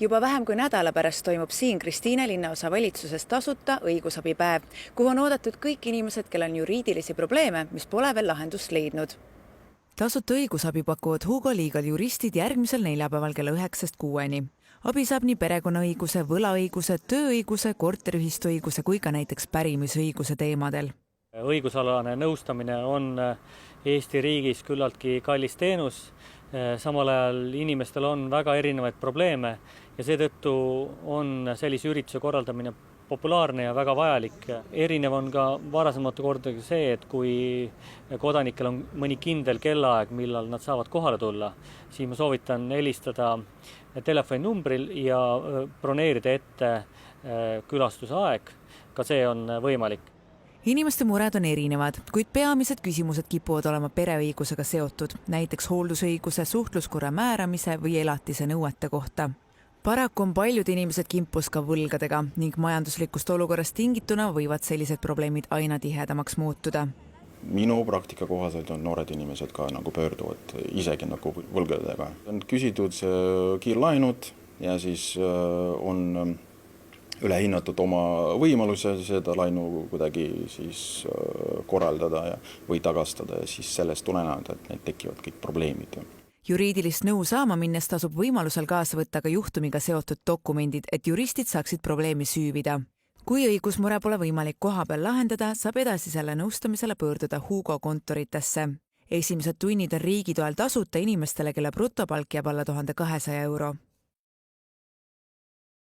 Juba vähem kui nädala pärast toimub siin Kristiine linnaosa valitsuses tasuta õigusabipäev, kuhu on oodatud kõik inimesed, kellel on juriidilisi probleeme, mis pole veel lahendust leidnud. Tasuta õigusabi pakuvad Hugo Legal juristid järgmisel neljapäeval kella 9–6. Abi saab nii perekonnaõiguse, võlaõiguse, tööõiguse, korteriühistuõiguse kui ka näiteks pärimisõiguse teemadel. Õigusalane nõustamine on Eesti riigis küllaltki kallis teenus. Samal ajal inimestel on väga erinevaid probleeme ja seetõttu on sellise ürituse korraldamine populaarne ja väga vajalik. Erinev on ka varasemate kordadega see, et kui kodanikel on mõni kindel kellaaeg, millal nad saavad kohale tulla, siis ma soovitan helistada telefoninumbril ja broneerida ette külastuse aeg. Ka see on võimalik. Inimeste mured on erinevad, kuid peamised küsimused kipuvad olema pereõigusega seotud, näiteks hooldusõiguse, suhtluskorra määramise või elatise nõuete kohta. Paraku on paljud inimesed kimpus ka võlgadega ning majanduslikust olukorrast tingituna võivad sellised probleemid aina tihedamaks muutuda. Minu praktika kohaselt on noored inimesed ka pöörduvad isegi võlgadega. On küsitud kiirlaenud ja siis on ülehinnatud oma võimaluse seda lainu kuidagi siis korraldada või tagastada ja siis sellest tulenevalt, et need tekivad kõik probleemid. Juriidilist nõu saama minnes tasub võimalusel kaasa võtta ka juhtumiga seotud dokumendid, et juristid saaksid probleemi süüvida. Kui õigusmure pole võimalik kohapeal lahendada, saab edasisele nõustamisele pöörduda Hugo kontoritesse. Esimesed tunnid on riigi toel tasuta inimestele, kelle brutopalk jääb alla 1200 euro.